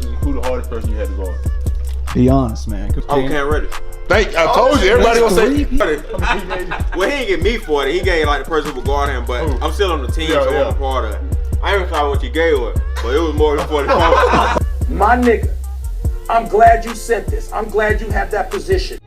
the hardest person you had to guard? Be honest, man. Cam Reddish. I told you, everybody gonna say. Well, he didn't get me for it. He gave like the person who would guard him, but I'm still on the team, so I'm a part of it. I ain't even sorry what you gave her, but it was more than 40 points. My nigga, I'm glad you said this. I'm glad you have that position.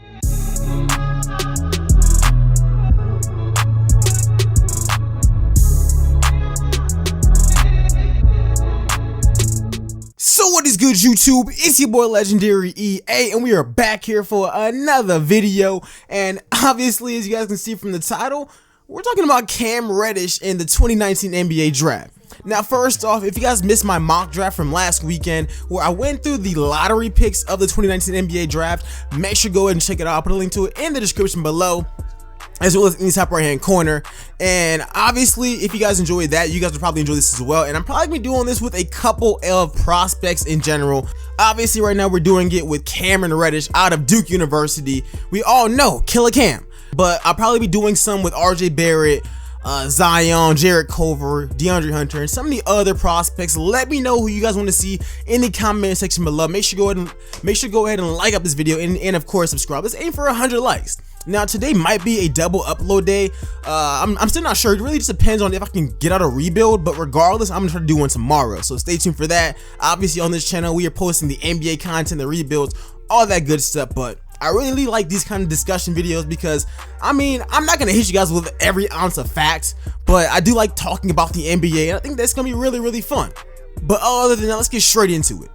So what is good, YouTube? It's your boy LegendaryEA, and we are back here for another video. And obviously, as you guys can see from the title, we're talking about Cam Reddish in the 2019 NBA draft. Now, first off, if you guys missed my mock draft from last weekend, where I went through the lottery picks of the 2019 NBA draft, make sure to go ahead and check it out. I'll put a link to it in the description below, as well as in the top right hand corner. And obviously, if you guys enjoyed that, you guys will probably enjoy this as well. And I'm probably gonna be doing this with a couple of prospects in general. Obviously, right now we're doing it with Cameron Reddish out of Duke University. We all know Killer Cam, but I'll probably be doing some with RJ Barrett, Zion, Jarrett Culver, DeAndre Hunter, and some of the other prospects. Let me know who you guys want to see in the comment section below. Make sure to go ahead and like up this video, and of course subscribe. Let's aim for 100 likes. Now, today might be a double upload day. I'm still not sure. It really just depends on if I can get out a rebuild, but regardless, I'm gonna try to do one tomorrow, so stay tuned for that. Obviously, on this channel we are posting the NBA content, the rebuilds, all that good stuff. But I really like these kind of discussion videos because, I mean, I'm not gonna hit you guys with every ounce of facts, but I do like talking about the NBA, and I think that's gonna be really fun. But other than that, let's get straight into it.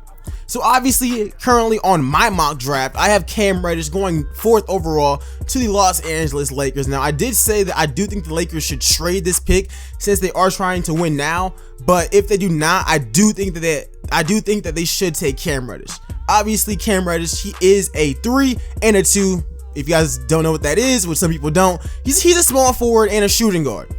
So obviously, currently on my mock draft, I have Cam Reddish going 4th overall to the Los Angeles Lakers. Now, I did say that I do think the Lakers should trade this pick since they are trying to win now. But if they do not, I do think that they should take Cam Reddish. Obviously, Cam Reddish, he is a 3 and a 2. If you guys don't know what that is, which some people don't, he's a small forward and a shooting guard.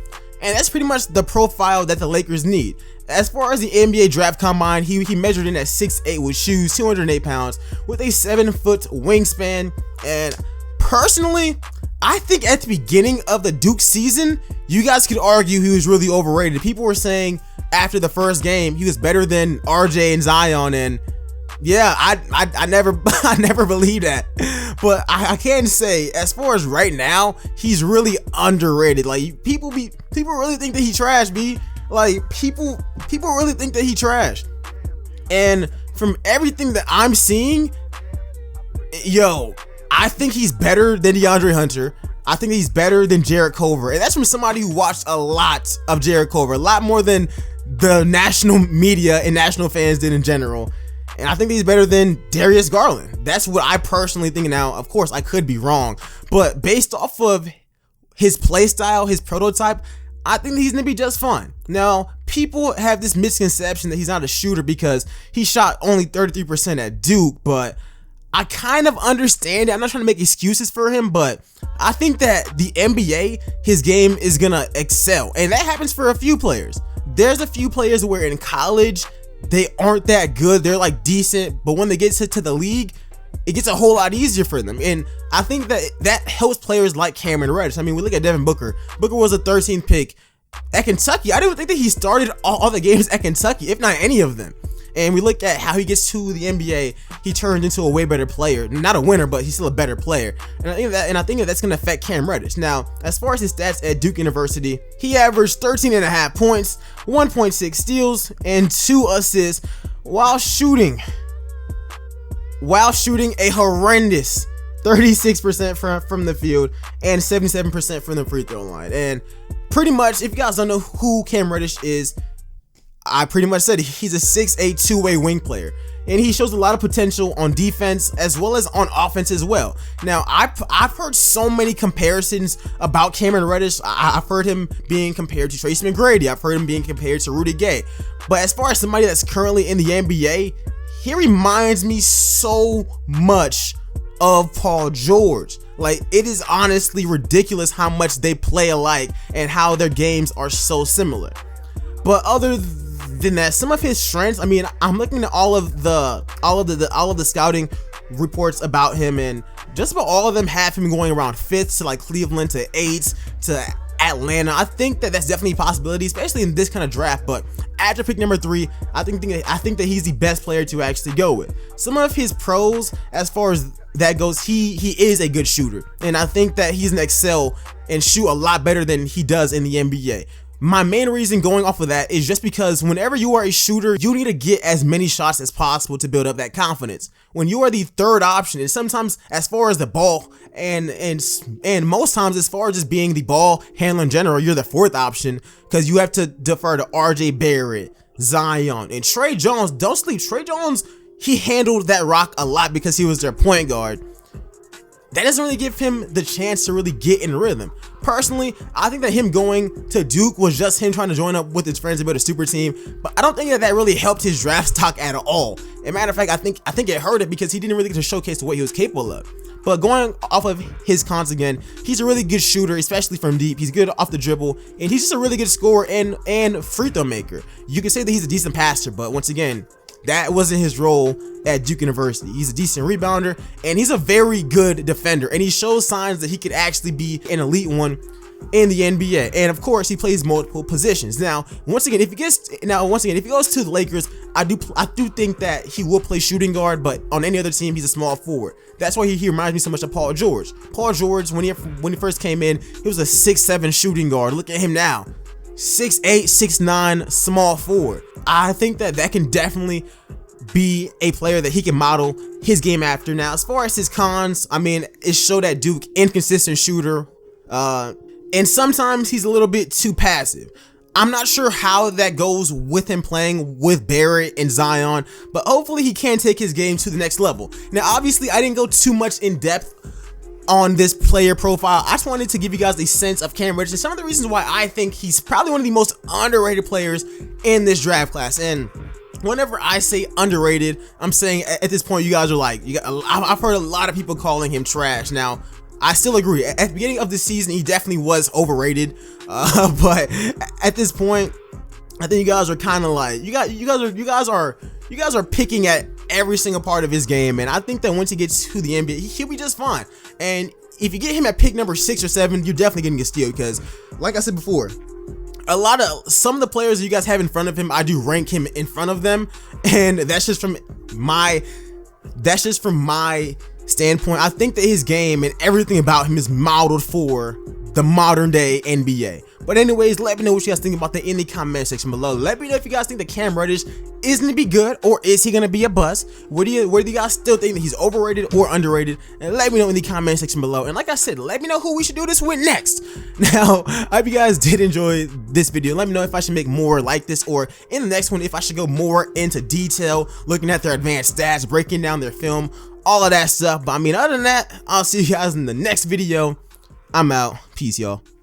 And that's pretty much the profile that the Lakers need. As far as the NBA draft combine, he measured in at 6'8" with shoes, 208 pounds, with a 7-foot wingspan. And personally, I think at the beginning of the Duke season, you guys could argue he was really overrated. People were saying after the first game he was better than RJ and Zion, and yeah, I never believed that. But I can say, as far as right now, he's really underrated. Like, people really think that he trash, B. Like, people really think that he trash. And from everything that I'm seeing, yo, I think he's better than DeAndre Hunter. I think he's better than Jarrett Culver. And that's from somebody who watched a lot of Jarrett Culver, a lot more than the national media and national fans did in general. And I think he's better than Darius Garland. That's what I personally think. Now, of course, I could be wrong, but based off of his play style, his prototype, I think he's gonna be just fine. Now, people have this misconception that he's not a shooter because he shot only 33% at Duke, but I kind of understand it. I'm not trying to make excuses for him, but I think that the NBA, his game is gonna excel, and that happens for a few players. There's a few players where in college they aren't that good. They're like decent, but when they get to the league, it gets a whole lot easier for them. And I think that helps players like Cameron Reddish. I mean, we look at Devin Booker. Booker was a 13th pick at Kentucky. I didn't think that he started all the games at Kentucky, if not any of them. And we look at how he gets to the NBA, he turned into a way better player. Not a winner, but he's still a better player. And I think that's going to affect Cam Reddish. Now, as far as his stats at Duke University, he averaged 13.5 points, 1.6 steals, and 2 assists while shooting a horrendous 36% from the field and 77% from the free throw line. And pretty much, if you guys don't know who Cam Reddish is, I pretty much said he's a 6'8" two-way wing player, and he shows a lot of potential on defense as well as on offense as well. Now, I've heard so many comparisons about Cameron Reddish. I've heard him being compared to Tracy McGrady. I've heard him being compared to Rudy Gay. But as far as somebody that's currently in the NBA, he reminds me so much of Paul George. Like, it is honestly ridiculous how much they play alike and how their games are so similar. But other than that, some of his strengths, I mean, I'm looking at all of the scouting reports about him, and just about all of them have him going around 5th to like Cleveland to 8th to Atlanta. I think that that's definitely a possibility, especially in this kind of draft. But after pick number 3, I think that he's the best player to actually go with. Some of his pros, as far as that goes, he is a good shooter, and I think that he's an excel and shoot a lot better than he does in the NBA. My main reason going off of that is just because whenever you are a shooter, you need to get as many shots as possible to build up that confidence. When you are the third option, and sometimes as far as the ball and most times as far as just being the ball handler in general, you're the fourth option because you have to defer to RJ Barrett, Zion, and Trey Jones. Don't sleep. Trey Jones, he handled that rock a lot because he was their point guard. That doesn't really give him the chance to really get in rhythm. Personally, I think that him going to Duke was just him trying to join up with his friends and build a super team, but I don't think that really helped his draft stock at all. As a matter of fact, I think it hurt it because he didn't really get to showcase what he was capable of. But going off of his cons again, he's a really good shooter, especially from deep. He's good off the dribble, and he's just a really good scorer and free throw maker. You can say that he's a decent passer, but once again, that wasn't his role at Duke University. He's a decent rebounder, and he's a very good defender, and he shows signs that he could actually be an elite one in the NBA. And of course, he plays multiple positions. Now, once again, if he goes to the Lakers, I do think that he will play shooting guard, but on any other team, he's a small forward. That's why he reminds me so much of Paul George. Paul George, when he first came in, he was a 6'7" shooting guard. Look at him now. 6'8", 6'9", small forward. I think that can definitely be a player that he can model his game after. Now, as far as his cons, I mean, it showed that Duke inconsistent shooter, and sometimes he's a little bit too passive. I'm not sure how that goes with him playing with Barrett and Zion, but hopefully he can take his game to the next level. Now, obviously, I didn't go too much in depth on this player profile. I just wanted to give you guys a sense of Cam Reddish and some of the reasons why I think he's probably one of the most underrated players in this draft class. And whenever I say underrated, I'm saying at this point, you guys are like, I've heard a lot of people calling him trash. Now, I still agree. At the beginning of the season, he definitely was overrated. But at this point, I think you guys are kind of like, you guys are picking at every single part of his game, and I think that once he gets to the NBA, he'll be just fine. And if you get him at pick number 6 or 7, you're definitely getting a steal because, like I said before, some of the players you guys have in front of him, I do rank him in front of them, and that's just from my standpoint. I think that his game and everything about him is modeled for the modern day NBA. But anyways, let me know what you guys think about that in the comment section below. Let me know if you guys think that Cam Reddish is going to be good or is he going to be a bust. Where do you guys still think that he's overrated or underrated? And let me know in the comment section below. And like I said, let me know who we should do this with next. Now, I hope you guys did enjoy this video. Let me know if I should make more like this, or in the next one if I should go more into detail, looking at their advanced stats, breaking down their film, all of that stuff. But I mean, other than that, I'll see you guys in the next video. I'm out. Peace, y'all.